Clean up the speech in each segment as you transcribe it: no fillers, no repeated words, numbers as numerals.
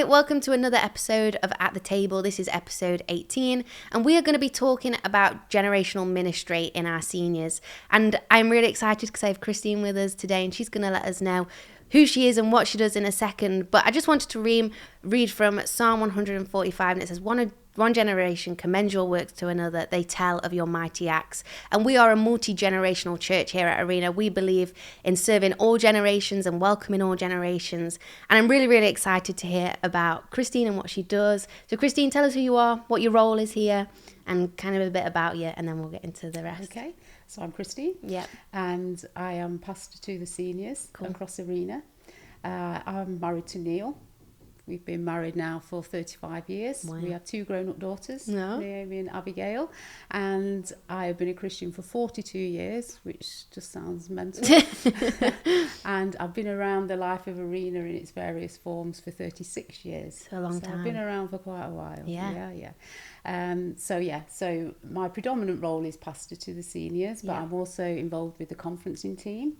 welcome to another episode of At the Table. This is episode 18, and we are going to be talking about generational ministry in our seniors. And I'm really excited because I have Christine with us today, and she's going to let us know who she is and what she does in a second. But I just wanted to read from Psalm 145, and it says, One generation commends your works to another. They tell of your mighty acts. And we are a multi-generational church here at Arena. We believe in serving all generations and welcoming all generations. And I'm really, really excited to hear about Christine and what she does. So Christine, tell us who you are, what your role is here, and kind of a bit about you, and then we'll get into the rest. Okay, so I'm Christine. Yeah. And I am pastor to the seniors across Arena. I'm married to Neil. We've been married now for 35 years. Wow. We have two grown-up daughters, No. Naomi and Abigail. And I have been a Christian for 42 years, which just sounds mental. And I've been around the life of Arena in its various forms for 36 years. It's a long time. I've been around for quite a while. Yeah. So my predominant role is pastor to the seniors, but Yeah. I'm also involved with the conferencing team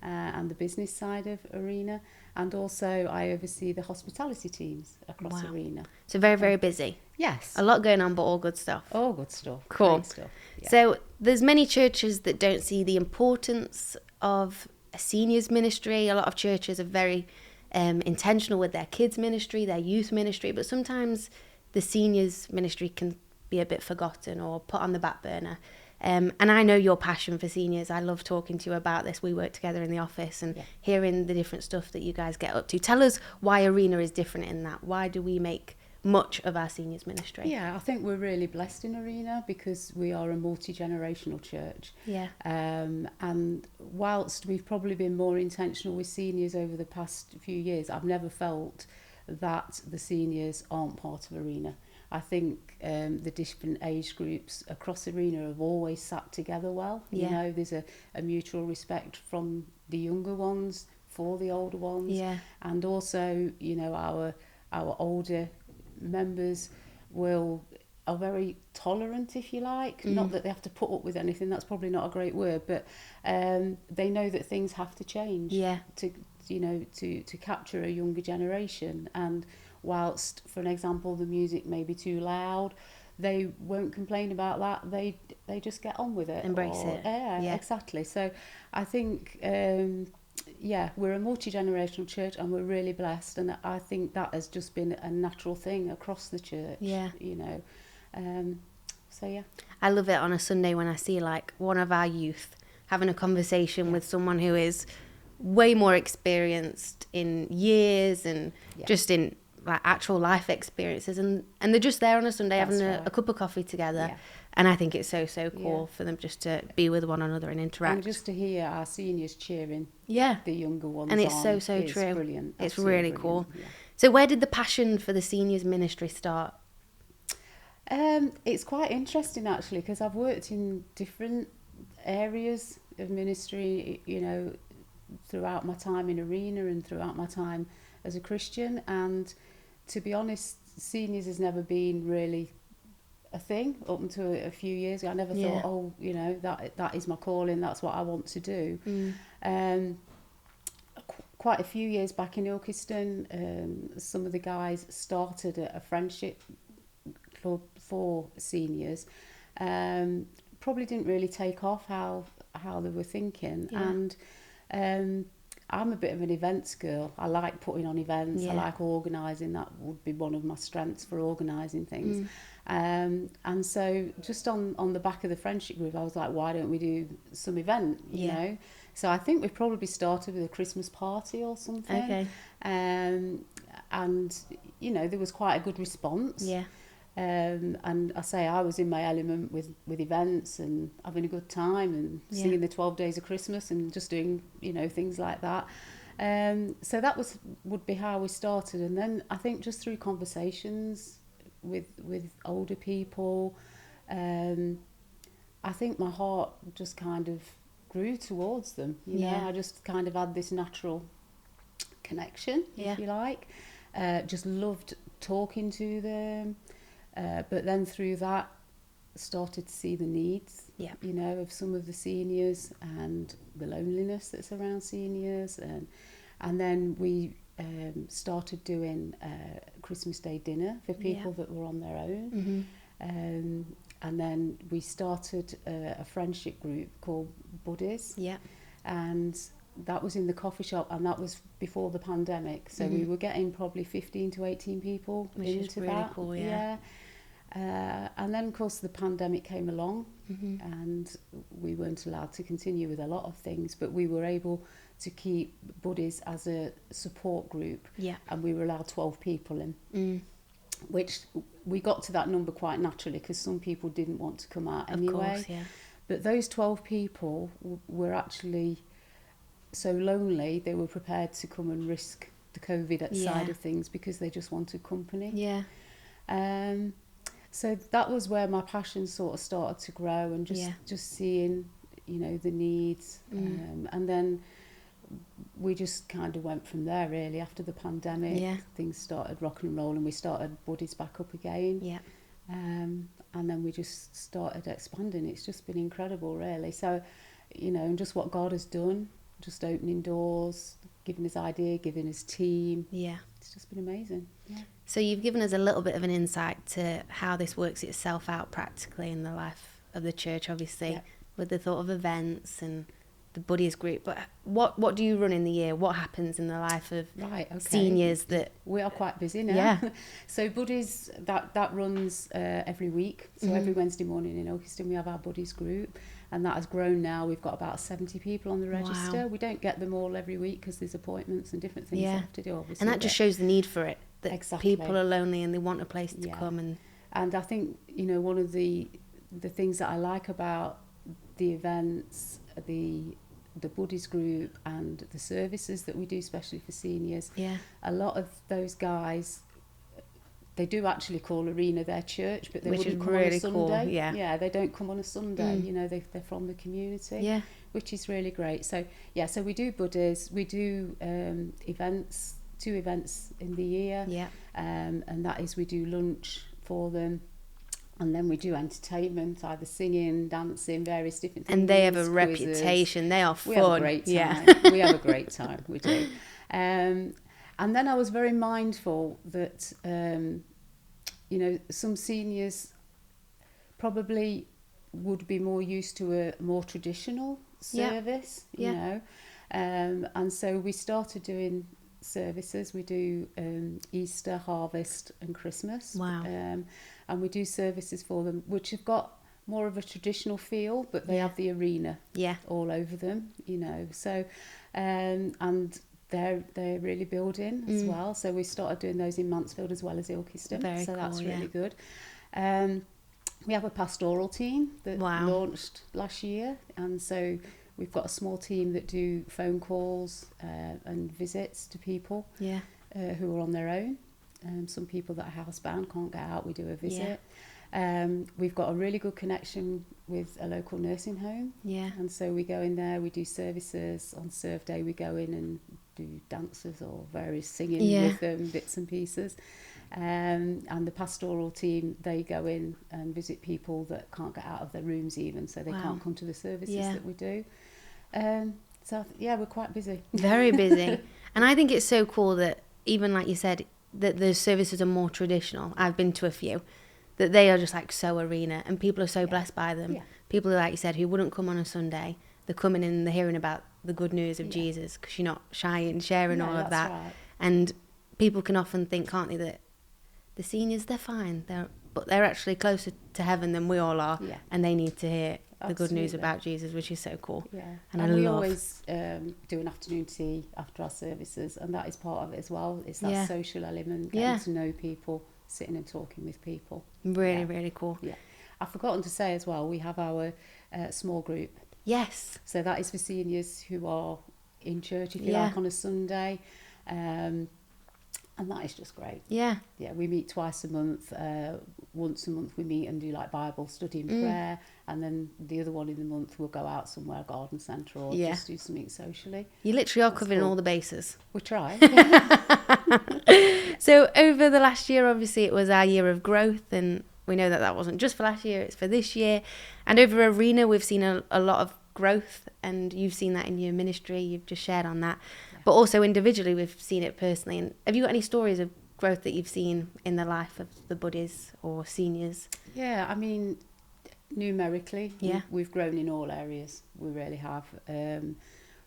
and the business side of Arena. And also I oversee the hospitality teams across Arena. So very, very busy. Yes. A lot going on, but all good stuff. All good stuff. Cool. Great stuff. Yeah. So there's many churches that don't see the importance of a seniors ministry. A lot of churches are very intentional with their kids ministry, their youth ministry, but sometimes the seniors ministry can be a bit forgotten or put on the back burner. And I know your passion for seniors. I love talking to you about this. We work together in the office and hearing the different stuff that you guys get up to. Tell us why Arena is different in that. Why do we make much of our seniors ministry? Yeah, I think we're really blessed in Arena because we are a multi-generational church. Yeah. And whilst we've probably been more intentional with seniors over the past few years, I've never felt that the seniors aren't part of Arena. I think the different age groups across Arena have always sat together well. Yeah. You know, there's a mutual respect from the younger ones for the older ones. Yeah. And also, you know, our older members are very tolerant, if you like. Not that they have to put up with anything, that's probably not a great word, but they know that things have to change to capture a younger generation. And whilst, for an example, the music may be too loud, they won't complain about that. They just get on with it. Embrace it. Yeah, exactly. So I think, we're a multi-generational church and we're really blessed. And I think that has just been a natural thing across the church, you know. I love it on a Sunday when I see like one of our youth having a conversation with someone who is way more experienced in years and just in like actual life experiences, and they're just there on a Sunday having a cup of coffee together. And I think it's so cool for them just to be with one another and interact. And just to hear our seniors cheering the younger ones and it's on so is true. Brilliant. It's Absolutely really brilliant. cool. Yeah. So where did the passion for the seniors ministry start? It's quite interesting actually, because I've worked in different areas of ministry, you know, throughout my time in Arena and throughout my time as a Christian. And to be honest, seniors has never been really a thing up until a few years ago. I never thought, you know, that is my calling, that's what I want to do. Quite a few years back in Ilkeston, some of the guys started a friendship club for seniors. Probably didn't really take off how they were thinking. And I'm a bit of an events girl. I like putting on events. I like organising. That would be one of my strengths, for organising things. And so just on the back of the friendship group, I was like, why don't we do some event, you know? So I think we probably started with a Christmas party or something. Okay. And, you know, there was quite a good response. Yeah. And I was in my element with events and having a good time and singing the 12 Days of Christmas and just doing, you know, things like that. So that would be how we started. And then I think just through conversations with older people, I think my heart just kind of grew towards them. You know, I just kind of had this natural connection, if you like. Just loved talking to them. But then through that, started to see the needs, you know, of some of the seniors and the loneliness that's around seniors. And then we started doing Christmas Day dinner for people that were on their own. And then we started a friendship group called Buddies. Yeah. And that was in the coffee shop, and that was before the pandemic. So we were getting probably 15 to 18 people Which into is really that. cool, yeah. And then, of course, the pandemic came along, and we weren't allowed to continue with a lot of things, but we were able to keep Buddies as a support group. Yeah. And we were allowed 12 people in, which we got to that number quite naturally because some people didn't want to come out anyway. Of course, yeah. But those 12 people were actually so lonely, they were prepared to come and risk the COVID side of things because they just wanted company. Yeah. So that was where my passion sort of started to grow, and just seeing, you know, the needs. And then we just kind of went from there, really. After the pandemic, things started rock and roll, and we started Buddies back up again. Yeah. And then we just started expanding. It's just been incredible, really. So, you know, and just what God has done, just opening doors, giving us idea, giving us team. Yeah. It's just been amazing. Yeah. So you've given us a little bit of an insight to how this works itself out practically in the life of the church, obviously, with the thought of events and the Buddies group. But what do you run in the year? What happens in the life of seniors that... We are quite busy now. Yeah. So Buddies, that runs every week. So every Wednesday morning in Ilkeston we have our Buddies group, and that has grown now. We've got about 70 people on the register. Wow. We don't get them all every week because there's appointments and different things they have to do, obviously. And that just shows the need for it, that exactly. people are lonely and they want a place to come. And I think, you know, one of the things that I like about the events, the Buddies group and the services that we do, especially for seniors, a lot of those guys, they do actually call Arena their church, but they wouldn't come on a Sunday. Cool. Yeah, they don't come on a Sunday. You know, they're from the community, which is really great. So so we do Buddies, we do events, 2 events in the year, and that is we do lunch for them. And then we do entertainment, either singing, dancing, various different things. And they have a quizzes. reputation. They are fun. We have a great time. We have a great time. We do. And then I was very mindful that, you know, some seniors probably would be more used to a more traditional service, you know. And so we started doing services. We do Easter, Harvest and Christmas. Wow. And we do services for them which have got more of a traditional feel, but they have the arena all over them, you know. So and they're really building as well. So we started doing those in Mansfield as well as Ilkeston. Very so cool, that's really good. We have a pastoral team that launched last year, and so we've got a small team that do phone calls and visits to people who are on their own. Some people that are housebound can't get out, we do a visit. We've got a really good connection with a local nursing home. And so we go in there, we do services. On Serve Day, we go in and do dances or various singing with them, bits and pieces. And the pastoral team, they go in and visit people that can't get out of their rooms even, so they can't come to the services that we do. So we're quite busy. Very busy. And I think it's so cool that, even like you said, that the services are more traditional. I've been to a few, that they are just like so arena, and people are so blessed by them. People, like you said, who wouldn't come on a Sunday, they're coming in and they're hearing about the good news of Jesus, because you're not shy in sharing all of that. Right. And people can often think, can't they, that the seniors, they're fine, but they're actually closer to heaven than we all are, and they need to hear the good news about Jesus, which is so cool. And we always do an afternoon tea after our services, and that is part of it as well. It's that social element, getting to know people, sitting and talking with people. Really cool. I've forgotten to say as well, we have our small group. Yes. So that is for seniors who are in church, if you like, on a Sunday. And that is just great. Yeah, we meet twice a month. Once a month we meet and do like Bible study and prayer, and then the other one in the month we'll go out somewhere, garden centre, or just do something socially. You literally are covering all the bases. We try. So over the last year, obviously it was our year of growth, and we know that wasn't just for last year, it's for this year. And over Arena we've seen a lot of growth, and you've seen that in your ministry, you've just shared on that. But also individually, we've seen it personally. And have you got any stories of growth that you've seen in the life of the buddies or seniors? Yeah, I mean, numerically, Yeah. we've grown in all areas. We really have.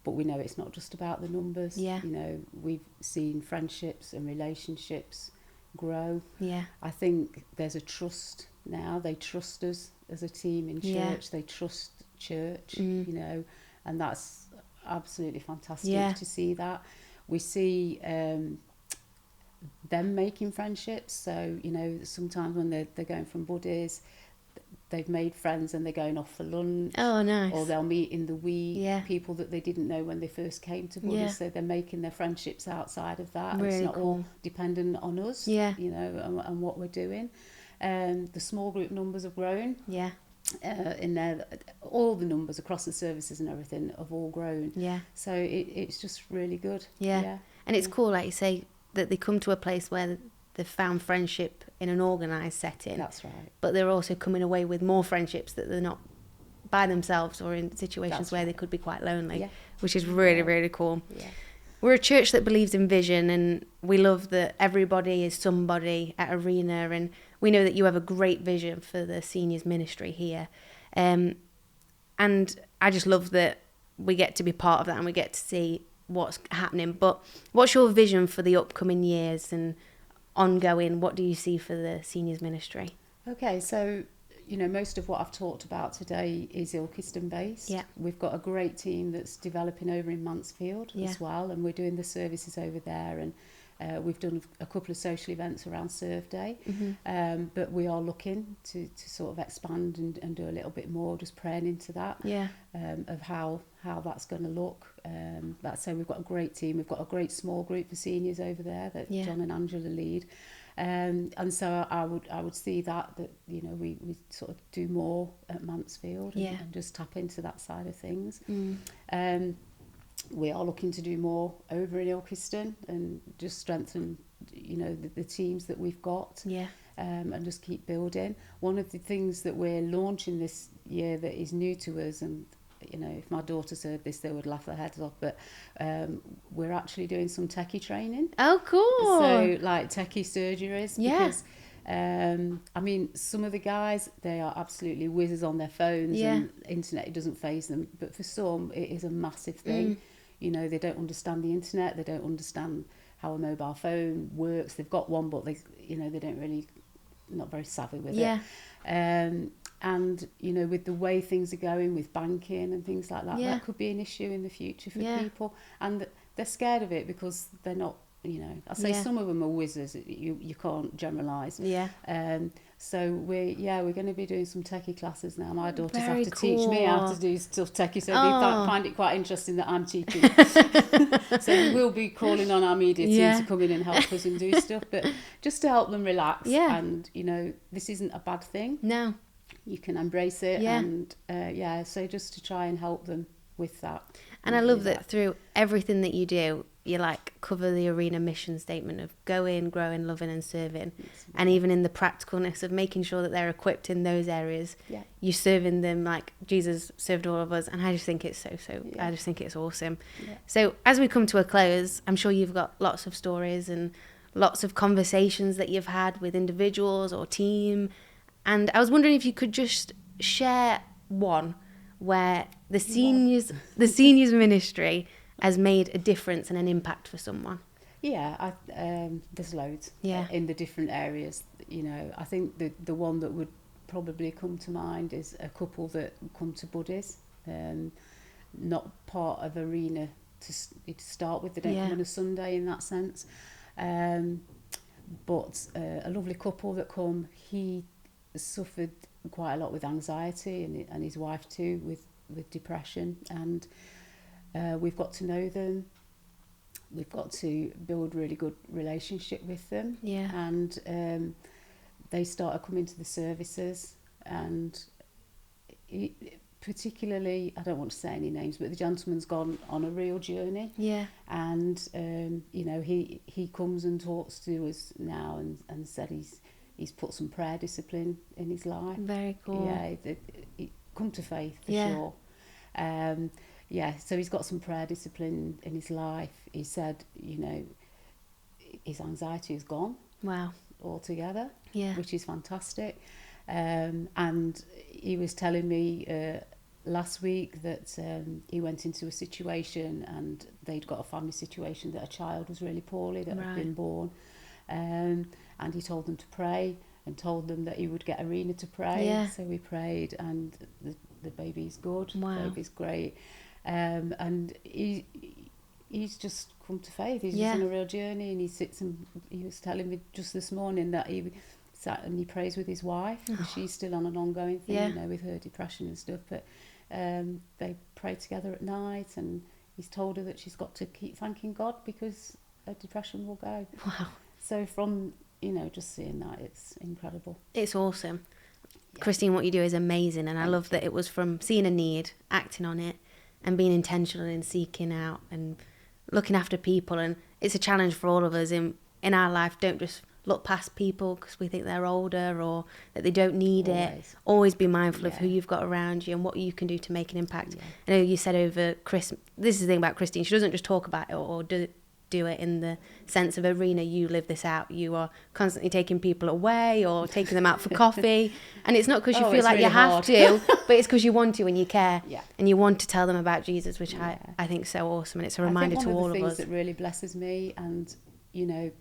But we know it's not just about the numbers. Yeah. You know, we've seen friendships and relationships grow. Yeah. I think there's a trust now. They trust us as a team in church. Yeah. They trust church, Mm. you know, and that's absolutely fantastic Yeah. to see that. We see them making friendships. So, you know, sometimes when they're going from buddies, they've made friends and they're going off for lunch. Oh, nice. Or they'll meet in the week, Yeah. people that they didn't know when they first came to buddies. Yeah. So they're making their friendships outside of that. Really It's not cool. all dependent on us, Yeah. you know, and what we're doing. The small group numbers have grown. Yeah. In there, all the numbers across the services and everything have all grown. Yeah. So it's just really good. Yeah. And it's cool, like you say, that they come to a place where they've found friendship in an organised setting. That's right. But they're also coming away with more friendships that they're not by themselves or in situations That's where right. they could be quite lonely, Yeah. which is really, really cool. Yeah. We're a church that believes in vision, and we love that everybody is somebody at Arena, and we know that you have a great vision for the seniors ministry here. And I just love that we get to be part of that and we get to see what's happening. But what's your vision for the upcoming years and ongoing? What do you see for the seniors ministry? Okay, so, you know, most of what I've talked about today is Ilkeston based. Yeah. We've got a great team that's developing over in Mansfield Yeah. as well, and we're doing the services over there, and we've done a couple of social events around Serve Day. Mm-hmm. But we are looking to sort of expand and do a little bit more, just praying into that, Yeah. of how that's going to look. So we've got a great team. We've got a great small group of seniors over there that Yeah. John and Angela lead. And so I would see that you know we sort of do more at Mansfield and, Yeah. and just tap into that side of things. Mm. We are looking to do more over in Ilkeston and just strengthen, you know, the teams that we've got. Yeah. And just keep building. One of the things that we're launching this year that is new to us, and you know, if my daughters heard this, they would laugh their heads off, but we're actually doing some techie training. Oh, cool. So like techie surgeries. Yeah. Because, I mean, some of the guys, they are absolutely whizzes on their phones, Yeah. and internet, it doesn't faze them. But for some, it is a massive thing. You know, they don't understand the internet. They don't understand how a mobile phone works. They've got one, but they don't really, not very savvy with Yeah. it. And, you know, with the way things are going with banking and things like that, Yeah. that could be an issue in the future for Yeah. people. And they're scared of it because they're not, you know, I say Yeah. some of them are whizzes. You can't generalise. Yeah. So we're going to be doing some techie classes now. My daughters Very have to teach me how cool. to do stuff techie, so Oh. they find it quite interesting that I'm teaching. So we will be calling on our media team Yeah. to come in and help us and do stuff, but just to help them relax. Yeah. And, you know, this isn't a bad thing. No. You can embrace it. Yeah. And so just to try and help them with that. And I love that through everything that you do, you like cover the Arena mission statement of going, growing, loving and serving. And even in the practicalness of making sure that they're equipped in those areas, Yeah. you're serving them like Jesus served all of us. And I just think it's Yeah. I just think it's awesome. Yeah. So as we come to a close, I'm sure you've got lots of stories and lots of conversations that you've had with individuals or team. And I was wondering if you could just share one where the seniors ministry has made a difference and an impact for someone. Yeah, there's loads. Yeah. In the different areas. You know, I think the one that would probably come to mind is a couple that come to buddies, not part of Arena to start with. They don't Yeah. come on a Sunday in that sense. But a lovely couple that come, he suffered quite a lot with anxiety, and his wife too with depression, and we've got to know them. We've got to build really good relationship with them. Yeah. And they started coming to the services, and particularly, I don't want to say any names, but the gentleman's gone on a real journey. Yeah. And you know, he comes and talks to us now and said he's put some prayer discipline in his life. Very cool. Yeah, he come to faith for Yeah. sure. yeah, so he's got some prayer discipline in his life. He said, you know, his anxiety is gone. Wow. Altogether. Yeah. Which is fantastic. And he was telling me last week that he went into a situation and they'd got a family situation that a child was really poorly that had been born. And he told them to pray and told them that he would get Arena to pray. Yeah. So we prayed, and the baby's good. Wow. The baby's great. And he's just come to faith. He's Yeah. just on a real journey, and he was telling me just this morning that he sat and he prays with his wife, and she's still on an ongoing thing, Yeah. you know, with her depression and stuff. But they pray together at night, and he's told her that she's got to keep thanking God because her depression will go. Wow. So from, you know, just seeing that, it's incredible. It's awesome. Yeah. Christine, what you do is amazing, and I Thank love you. that it was from seeing a need, acting on it, and being intentional in seeking out and looking after people. And it's a challenge for all of us in our life. Don't just look past people because we think they're older or that they don't need it. Always be mindful of who you've got around you and what you can do to make an impact. Yeah. I know you said over Christmas, this is the thing about Christine, she doesn't just talk about it or do it in the sense of Arena. You live this out. You are constantly taking people away or taking them out for coffee, and it's not because you feel like really you have hard. to, but it's because you want to and you care. Yeah. And you want to tell them about Jesus, which I think is so awesome, and it's a reminder to all of us. One of the things that really blesses me, and you know,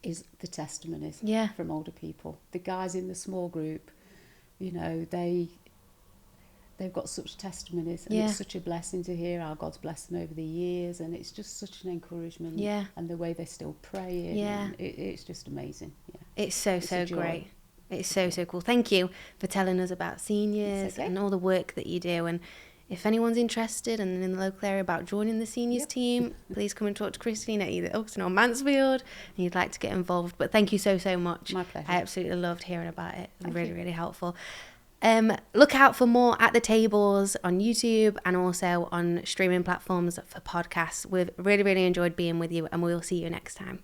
is the testimonies from older people. The guys in the small group, you know, they've got such testimonies, and it's such a blessing to hear how God's blessed them over the years, and it's just such an encouragement. And the way they still pray it, it's just amazing. It's so great. It's so cool. Thank you for telling us about seniors and all the work that you do. And if anyone's interested and in the local area about joining the seniors team, please come and talk to Christine at either Uxton or Mansfield, and you'd like to get involved. But thank you so much. My pleasure. I absolutely loved hearing about it. It was really helpful. Look out for more At the Tables on YouTube and also on streaming platforms for podcasts. We've really enjoyed being with you, and we'll see you next time.